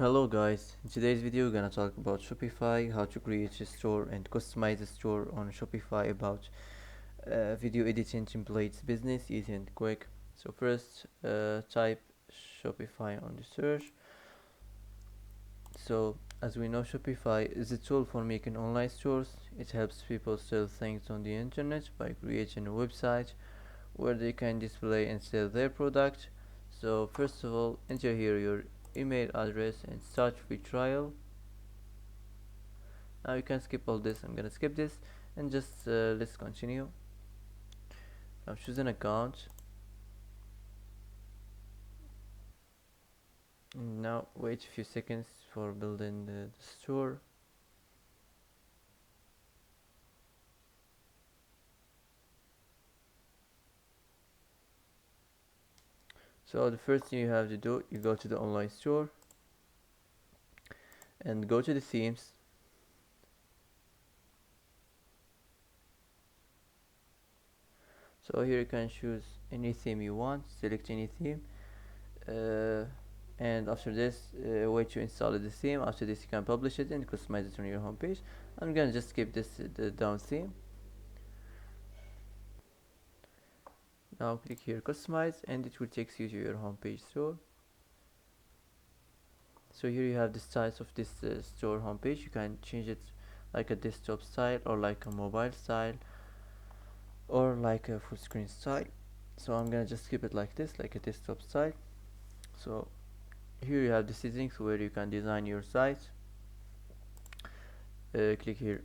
Hello guys, in today's video we're gonna talk about Shopify, how to create a store and customize a store on Shopify, about video editing templates, business, easy and quick. So first type Shopify on the search. So as we know, Shopify is a tool for making online stores. It helps people sell things on the internet by creating a website where they can display and sell their product. So first of all, enter here your email address and start free trial. Now you can skip all this. I'm gonna skip this and just let's continue. Now choose an account. Now wait a few seconds for building the store. So the first thing you have to do, you go to the online store and go to the themes. So here you can choose any theme you want, select any theme, and after this wait to install the theme. After this you can publish it and customize it on your homepage. I'm gonna just skip this the down theme. Now click here customize and it will take you to your homepage store. So here you have the styles of this store homepage. You can change it like a desktop style or like a mobile style or like a full screen style. So I'm gonna just keep it like this, like a desktop style. So here you have the settings where you can design your site. Click here.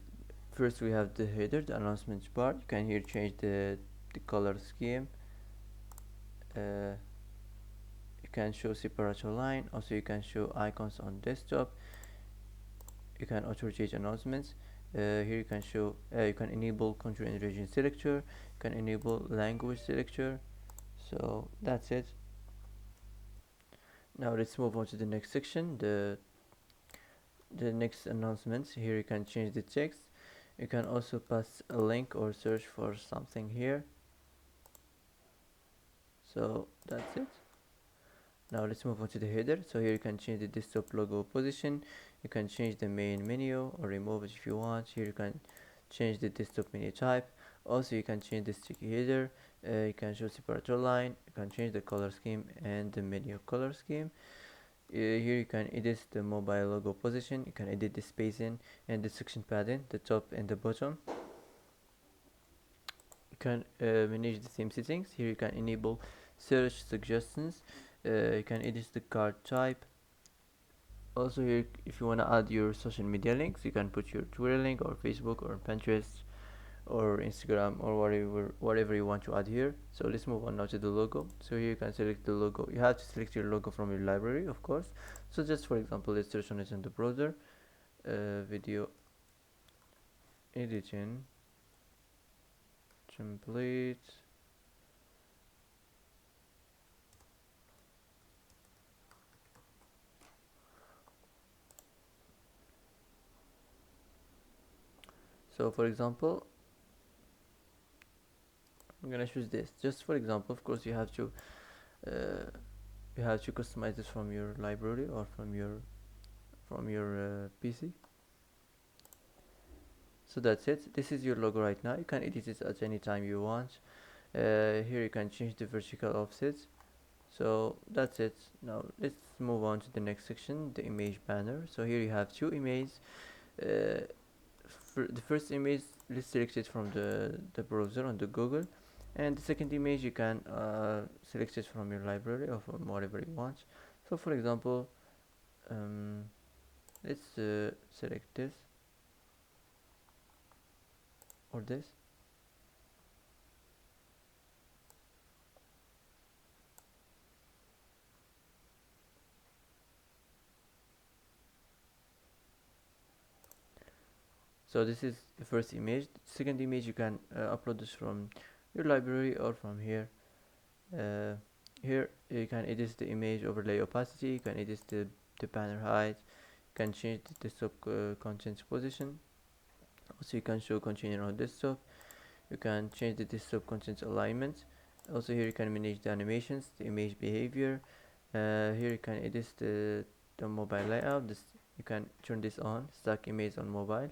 First we have the header, the announcements bar. You can here change the color scheme. You can show separator line. Also you can show icons on desktop. You can auto change announcements. Here you can show you can enable country and region selector. You can enable language selector. So that's it. Now let's move on to the next section, the next announcements. Here you can change the text. You can also pass a link or search for something here. So that's it. Now let's move on to the header. So here you can change the desktop logo position. You can change the main menu or remove it if you want. Here you can change the desktop menu type. Also you can change the sticky header. You can show separator line. You can change the color scheme and the menu color scheme. Here you can edit the mobile logo position. You can edit the spacing and the section padding, the top and the bottom. You can manage the theme settings. Here you can enable search suggestions. You can edit the card type. Also here, if you want to add your social media links, you can put your Twitter link or Facebook or Pinterest or Instagram or whatever you want to add here. So let's move on now to the logo. So here you can select the logo. You have to select your logo from your library, of course. So just for example, let's search on it in the browser. Video editing template. So for example, I'm gonna choose this. Just for example, of course, you have to customize this from your library or from your PC. So that's it. This is your logo right now. You can edit it at any time you want. Here you can change the vertical offset. So that's it. Now let's move on to the next section, the image banner. So here you have two images. For the first image, let's select it from the browser on the Google, and the second image you can select it from your library or from whatever you want. So for example, let's select this or this. So this is the first image. The second image you can upload this from your library or from here. Here you can edit the image overlay opacity. You can edit the banner height. You can change the desktop content position. Also you can show container on desktop. You can change the desktop content alignment. Also here you can manage the animations, the image behavior. Here you can edit the mobile layout. This you can turn this on, stack image on mobile.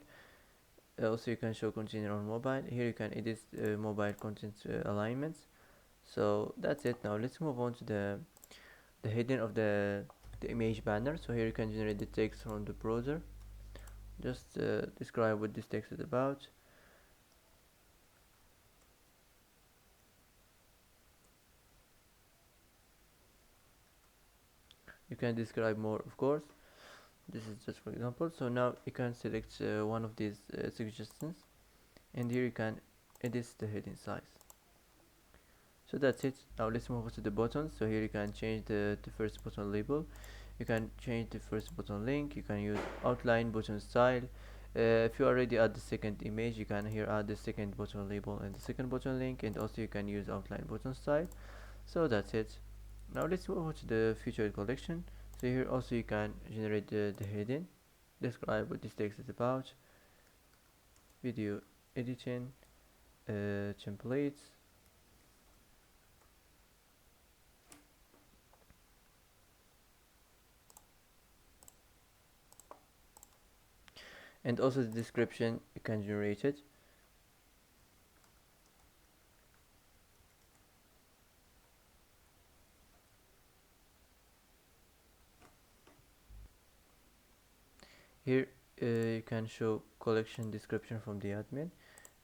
Also you can show container on mobile. Here you can edit mobile content alignments. So that's it. Now let's move on to the heading of the image banner. So here you can generate the text from the browser. Just describe what this text is about. You can describe more, of course. This is just for example. So now you can select one of these suggestions, and here you can edit the heading size. So that's it. Now let's move on to the buttons. So here you can change the first button label, you can change the first button link, you can use outline button style. If you already add the second image, you can here add the second button label and the second button link, and also you can use outline button style. So that's it. Now let's move on to the featured collection. So here also you can generate the heading, describe what this text is about, video editing, templates, and also the description you can generate it. Here you can show collection description from the admin.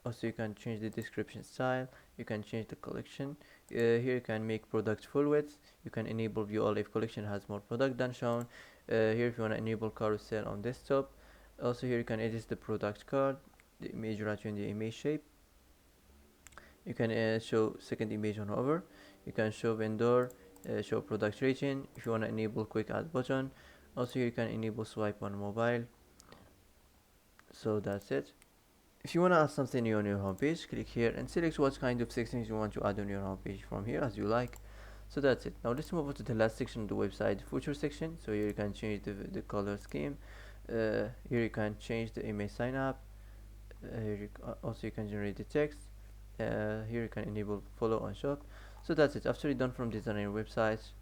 Also you can change the description style, you can change the collection. Here you can make product full width, you can enable view all if collection has more product than shown. Here if you want to enable carousel on desktop. Also here you can edit the product card, the image ratio and the image shape. You can show second image on hover, you can show vendor, show product rating if you want to enable quick add button. Also here you can enable swipe on mobile. So that's it. If you want to add something new on your homepage, click here and select what kind of sections you want to add on your homepage from here as you like. So that's it. Now let's move on to the last section of the website, footer section. So here you can change the color scheme. Here you can change the image sign up. Also you can generate the text. Here you can enable follow on shop. So that's it. After you're done from designing your website,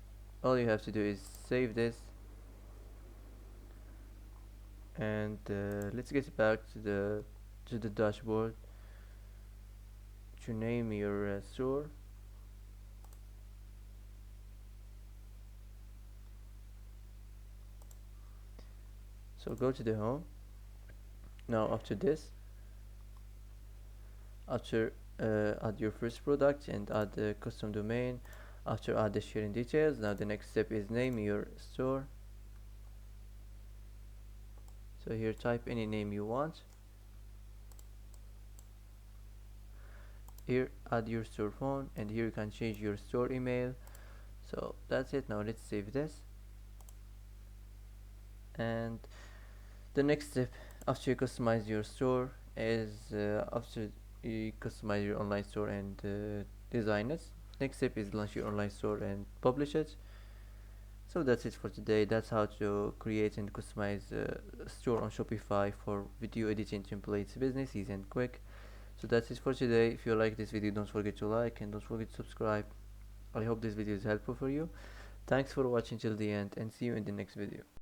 all you have to do is save this, and let's get back to the dashboard to name your store. So go to the home. Now after this, after add your first product and add the custom domain, after add the sharing details, now the next step is name your store. So here type any name you want. Here add your store phone, and here you can change your store email. So that's it. Now let's save this. And the next step after you customize your store is after you customize your online store and design it, next step is launch your online store and publish it. So that's it for today. That's how to create and customize a store on Shopify for video editing templates, business easy and quick. So that's it for today. If you like this video, don't forget to like and don't forget to subscribe. I hope this video is helpful for you. Thanks for watching till the end, and see you in the next video.